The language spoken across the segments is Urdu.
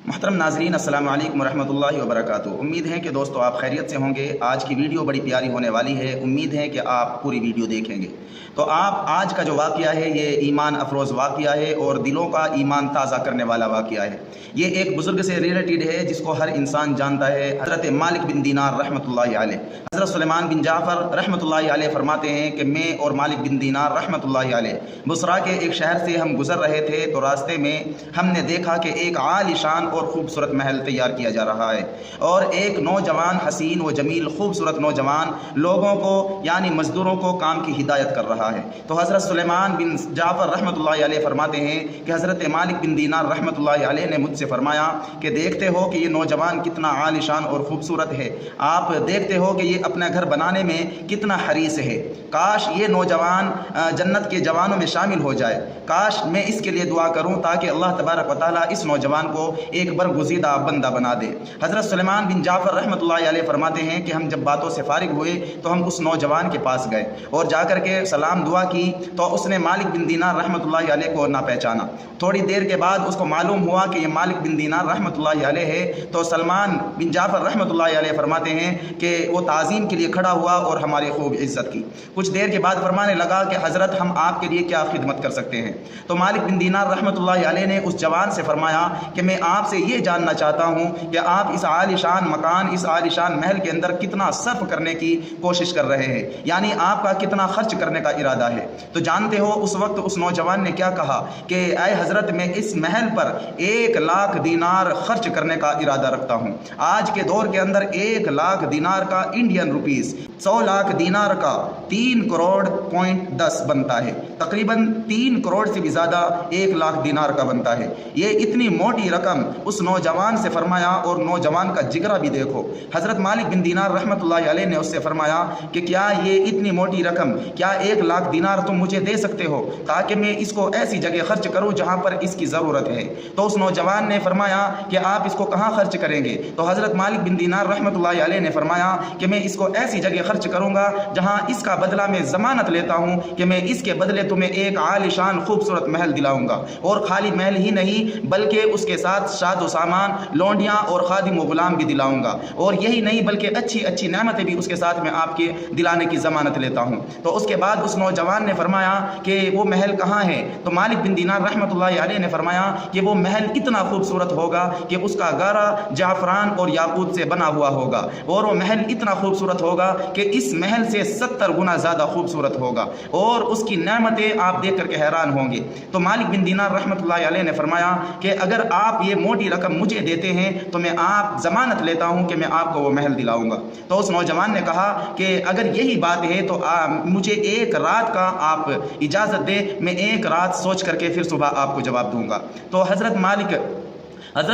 محترم ناظرین، السلام علیکم ورحمۃ اللہ وبرکاتہ۔ امید ہے کہ دوستو آپ خیریت سے ہوں گے۔ آج کی ویڈیو بڑی پیاری ہونے والی ہے، امید ہے کہ آپ پوری ویڈیو دیکھیں گے۔ تو آج کا جو واقعہ ہے یہ ایمان افروز واقعہ ہے اور دلوں کا ایمان تازہ کرنے والا واقعہ ہے۔ یہ ایک بزرگ سے ریلیٹڈ ہے جس کو ہر انسان جانتا ہے، حضرت مالک بن دینار رحمۃ اللہ علیہ۔ حضرت سلیمان بن جعفر رحمۃ اللہ علیہ فرماتے ہیں کہ میں اور مالک بن دینار رحمۃ اللہ علیہ بصرہ کے ایک شہر سے ہم گزر رہے تھے تو راستے میں ہم نے دیکھا کہ ایک عالی شان اور خوبصورت محل تیار کیا جا رہا ہے، اور ایک نوجوان حسین و جمیل خوبصورت نوجوان لوگوں کو یعنی مزدوروں کو کام کی ہدایت کر رہا ہے۔ تو حضرت سلیمان بن جعفر رحمۃ اللہ علیہ فرماتے ہیں کہ حضرت مالک بن دینار رحمۃ اللہ علیہ نے مجھ سے فرمایا کہ دیکھتے ہو کہ یہ نوجوان کتنا عالی شان اور خوبصورت ہے، آپ دیکھتے ہو کہ یہ اپنا گھر بنانے میں کتنا حریص ہے، کاش یہ نوجوان جنت کے جوانوں میں شامل ہو جائے، کاش میں اس کے لیے دعا کروں تاکہ اللہ تبارک و تعالیٰ اس نوجوان کو ایک برگزیدہ بندہ بنا دے۔ حضرت سلیمان بن جعفر رحمۃ اللہ علیہ فرماتے ہیں کہ ہم جب باتوں سے فارغ ہوئے تو ہم اس نوجوان کے پاس گئے اور جا کر کے سلام دعا کی تو اس نے مالک بن دینار رحمۃ اللہ علیہ کو نہ پہچانا۔ تھوڑی دیر کے بعد اس کو معلوم ہوا کہ یہ مالک بن دینار رحمۃ اللہ علیہ ہے، تو سلمان بن جعفر رحمۃ اللہ علیہ فرماتے ہیں کہ وہ تعظیم کے لیے کھڑا ہوا اور ہماری خوب عزت کی۔ کچھ دیر کے بعد فرمانے لگا کہ حضرت ہم آپ کے لیے کیا خدمت کر سکتے ہیں؟ تو مالک بن دینار رحمۃ اللہ علیہ نے اس جوان سے فرمایا کہ میں آپ سے یہ جاننا چاہتا ہوں کہ آپ اس عالی شان مکان، اس عالی شان محل کے اندر کتنا صرف کرنے کی کوشش کر رہے ہیں، یعنی آپ کا کتنا خرچ کرنے کا ارادہ ہے؟ تو جانتے ہو اس وقت اس نوجوان نے کیا کہا کہ اے حضرت میں اس محل پر 1,00,000 دینار خرچ کرنے کا ارادہ رکھتا ہوں۔ آج کے دور کے اندر 1,00,000 دینار کا انڈین روپیز 100,00,000 دینار کا 3.10 بنتا ہے، تقریباً 3 کروڑ سے بھی زیادہ 1,00,000 دینار کا بنتا ہے۔ یہ اتنی موٹی رقم اس نوجوان سے فرمایا، اور نوجوان کا جگرہ بھی دیکھو۔ حضرت مالک بن دینار رحمۃ اللہ علیہ نے اس سے فرمایا کہ کیا یہ اتنی موٹی رقم، کیا 1,00,000 دینار تم مجھے دے سکتے ہو تاکہ میں اس کو ایسی جگہ خرچ کروں جہاں پر اس کی ضرورت ہے؟ تو اس نوجوان نے فرمایا کہ آپ اس کو کہاں خرچ کریں گے؟ تو حضرت مالک بن دینار رحمۃ اللہ علیہ نے فرمایا کہ میں اس کو ایسی جگہ خرچ کروں گا جہاں اس کا بدلہ میں ضمانت لیتا ہوں کہ میں اس کے بدلے تمہیں ایک عالی شان خوبصورت محل دلاؤں گا، اور خالی محل ہی نہیں بلکہ اس کے ساتھ شاد و سامان، لونڈیاں اور خادم و غلام بھی دلاؤں گا، اور یہی نہیں بلکہ اچھی اچھی نعمتیں بھی اس کے ساتھ میں آپ کے دلانے کی ضمانت لیتا ہوں۔ تو اس کے بعد اس نوجوان نے فرمایا کہ وہ محل کہاں ہے؟ تو مالک بن دینار رحمۃ اللہ علیہ نے فرمایا کہ وہ محل اتنا خوبصورت ہوگا کہ اس کا گارا جعفران اور یاقوت سے بنا ہوا ہوگا، اور وہ محل اتنا خوبصورت ہوگا کہ اس محل سے 70 گنا زیادہ خوبصورت ہوگا، اور اس کی نعمتیں آپ دیکھ کر کے حیران ہوں گے۔ تو مالک بن دینار رحمۃ اللہ علیہ نے فرمایا کہ اگر آپ یہ موٹی رقم مجھے دیتے ہیں تو میں آپ ضمانت لیتا ہوں کہ میں آپ کو وہ محل دلاؤں گا۔ تو اس نوجوان نے کہا کہ اگر یہی بات ہے تو مجھے 1 رات کا آپ اجازت دے، میں 1 رات سوچ کر کے پھر صبح آپ کو جواب دوں گا۔ تو حضرت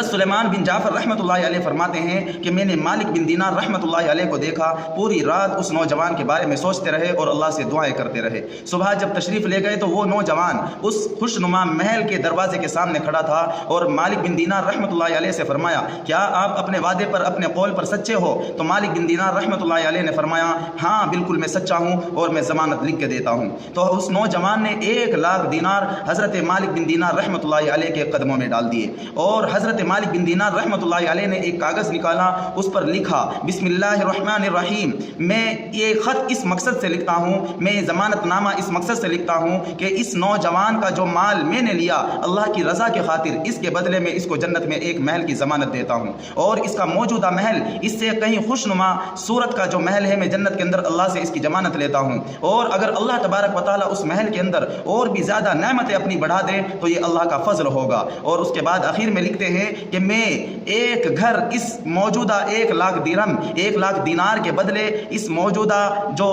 سلیمان بن جعفر رحمۃ اللہ علیہ فرماتے ہیں کہ میں نے مالک بن دینار رحمۃ اللہ علیہ کو دیکھا، پوری رات اس نوجوان کے بارے میں سوچتے رہے اور اللہ سے دعائیں کرتے رہے۔ صبح جب تشریف لے گئے تو وہ نوجوان اس خوشنما محل کے دروازے کے سامنے کھڑا تھا، اور مالک بن دینار رحمۃ اللہ علیہ سے فرمایا کیا آپ اپنے وعدے پر، اپنے قول پر سچے ہو؟ تو مالک بن دینار رحمۃ اللہ علیہ نے فرمایا ہاں بالکل میں سچا ہوں اور میں ضمانت لکھ کے دیتا ہوں۔ تو اس نوجوان نے 1,00,000 دینار حضرت مالک بن دینار رحمۃ اللہ علیہ کے قدموں میں ڈال دیے، اور حضرت مالک بن دینار رحمۃ اللہ علیہ نے ایک کاغذ نکالا، اس پر لکھا بسم اللہ الرحمن الرحیم، میں یہ خط اس مقصد سے لکھتا ہوں، میں ضمانت نامہ اس مقصد سے لکھتا ہوں کہ اس نوجوان کا جو مال میں نے لیا اللہ کی رضا کے خاطر، اس کے بدلے میں اس کو جنت میں ایک محل کی ضمانت دیتا ہوں، اور اس کا موجودہ محل اس سے کہیں خوشنما صورت کا جو محل ہے میں جنت کے اندر اللہ سے اس کی ضمانت لیتا ہوں، اور اگر اللہ تبارک و تعالیٰ اس محل کے اندر اور بھی زیادہ نعمتیں اپنی بڑھا دے تو یہ اللہ کا فضل ہوگا۔ اور اس کے بعد آخر میں لکھتے ہیں کہ میں ایک گھر اس موجودہ 1,00,000 درہم 1,00,000 دینار کے بدلے اس موجودہ جو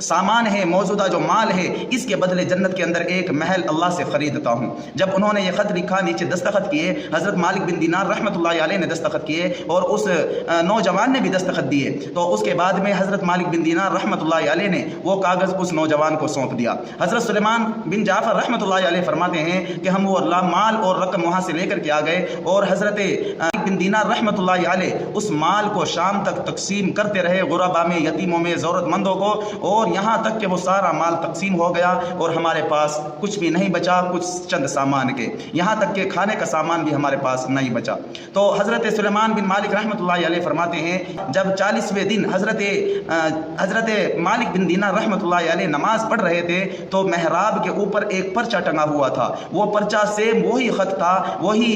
سامان ہے، موجودہ جو مال ہے، اس کے بدلے جنت کے اندر ایک محل اللہ سے خریدتا ہوں۔ جب انہوں نے یہ خط لکھا، نیچے دستخط کیے، حضرت مالک بن دینار رحمۃ اللہ علیہ نے دستخط کیے اور اس نوجوان نے بھی دستخط دیے، تو اس کے بعد میں حضرت مالک بن دینار رحمۃ اللہ علیہ نے وہ کاغذ اس نوجوان کو سونپ دیا۔ حضرت سلیمان بن جعفر رحمۃ اللہ علیہ فرماتے ہیں کہ ہم وہ مال اور رقم وہاں سے لے کر کے آ گئے اور حضرت بن دینار رحمتاللہ علیہ اس مال کو شام تک تقسیم کرتے رہے، غربا میں، یتیموں میں، ضرورت مندوں کو، اور یہاں تک کہ وہ سارا مال تقسیم ہو گیا اور ہمارے پاس کچھ بھی نہیں بچا، کچھ چند سامان کے، یہاں تک کہ کھانے کا سامان بھی ہمارے پاس نہیں بچا۔ تو حضرت سلیمان بن مالک رحمۃ اللہ علیہ فرماتے ہیں جب 40ویں دن حضرت مالک بن دینار رحمۃ اللہ علیہ نماز پڑھ رہے تھے تو محراب کے اوپر ایک پرچہ ٹنگا ہوا تھا، وہ پرچہ سیم وہی خط تھا، وہی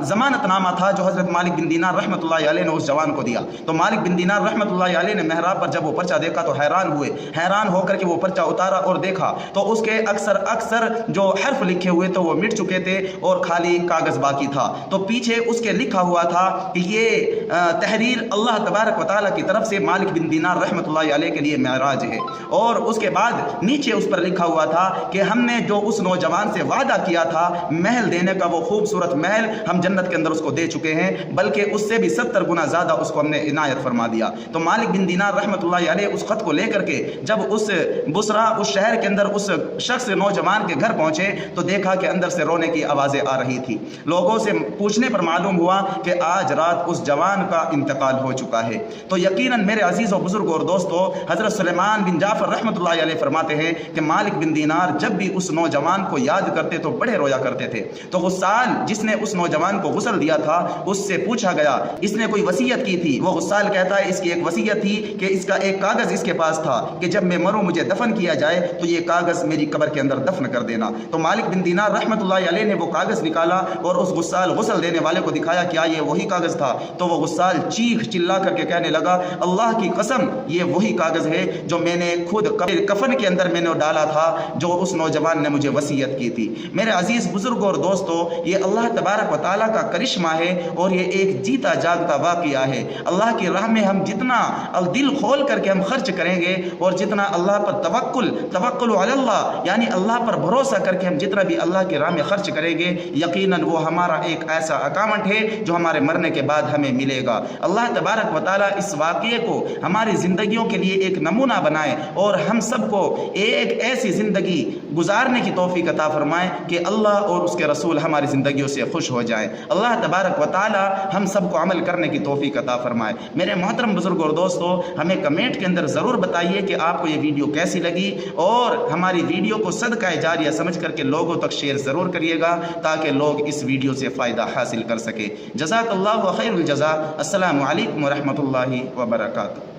ضمانت نامہ تھا جو حضرت مالک بن دینار رحمۃ اللہ علیہ نے اس جوان کو دیا۔ تو مالک بن دینار رحمۃ اللہ علیہ نے محراب پر جب وہ پرچہ دیکھا تو حیران ہوئے، حیران ہو کر کے وہ پرچہ اتارا اور دیکھا تو اس کے اکثر جو حرف لکھے ہوئے تو وہ مٹ چکے تھے اور خالی کاغذ باقی تھا۔ تو پیچھے اس کے لکھا ہوا تھا کہ یہ تحریر اللہ تبارک و تعالیٰ کی طرف سے مالک بن دینار رحمۃ اللہ علیہ کے لیے معراج ہے، اور اس کے بعد نیچے اس پر لکھا ہوا تھا کہ ہم نے جو اس نوجوان سے وعدہ کیا تھا محل دینے کا، وہ خوبصورت محل ہم جنت کے اندر اس کو دے چکے ہیں، بلکہ اس سے بھی 70 گنا زیادہ اس کو ہم نے عنایت فرما دیا۔ تو مالک بن دینار رحمۃ اللہ علیہ اس خط کو لے کر کے جب اس بصرہ اس شہر کے اندر اس شخص نوجوان کے گھر پہنچے تو دیکھا کہ اندر سے رونے کی آوازیں آ رہی تھی۔ لوگوں سے پوچھنے پر معلوم ہوا کہ آج رات اس جوان کا انتقال ہو چکا ہے۔ تو یقیناً میرے عزیز و بزرگ اور دوستو، حضرت سلیمان بن جعفر رحمۃ اللہ علیہ فرماتے ہیں کہ مالک بن دینار جب بھی اس نوجوان کو یاد کرتے تو بڑے رویا کرتے تھے۔ تو غسال جس نے اس نوجوان کو غسل دیا تھا اس سے پوچھا گیا اس نے کوئی وصیت کی تھی؟ وہ غسال کہتا ہے اس کی ایک وصیت تھی کہ اس کا ایک کاغذ اس کے پاس تھا کہ جب میں مروں مجھے دفن کیا جائے تو یہ کاغذ میری قبر کے اندر دفن کر دینا۔ تو مالک بن دینار رحمۃ اللہ علیہ نے وہ کاغذ نکالا اور اس غسل دینے والے کو دکھایا کیا یہ وہی کاغذ تھا؟ تو وہ غسال چیخ چلا کر کے کہنے لگا اللہ کی قسم یہ وہی کاغذ ہے جو میں نے خود کفن کے اندر میں نے ڈالا تھا، جو اس نوجوان نے مجھے وصیت کی تھی۔ میرے عزیز بزرگ اور دوستو، یہ اللہ تبارک و تعالیٰ کا کرشمہ ہے اور یہ ایک جیتا جاگتا واقعہ ہے۔ اللہ کی راہ میں ہم جتنا دل کھول کر کے ہم خرچ کریں گے اور جتنا اللہ پر توکل علی اللہ یعنی اللہ پر بھروسہ کر کے ہم جتنا بھی اللہ کی راہ میں خرچ کریں گے، یقیناً وہ ہمارا ایک ایسا اکاؤنٹ ہے جو ہمارے مرنے کے بعد ہمیں ملے گا۔ اللہ تبارک و تعالیٰ اس واقعے کو ہماری زندگیوں کے لیے ایک نمونہ بنائے اور ہم سب کو ایک ایسی زندگی گزارنے کی توفیق عطا فرمائے کہ اللہ اور اس کے رسول ہماری زندگیوں سے خوش ہو جائیں۔ اللہ تبارک و تعالیٰ ہم سب کو عمل کرنے کی توفیق عطا فرمائے۔ میرے محترم بزرگ اور دوستو، ہمیں کمنٹ کے اندر ضرور بتائیے کہ آپ کو یہ ویڈیو کیسی لگی، اور ہماری ویڈیو کو صدقہ جاریہ سمجھ کر کے لوگوں تک شیئر ضرور کریے گا تاکہ لوگ اس ویڈیو سے فائدہ حاصل کر سکے۔ جزاک اللہ خیر الجزا۔ السلام علیکم ورحمۃ اللہ وبرکاتہ۔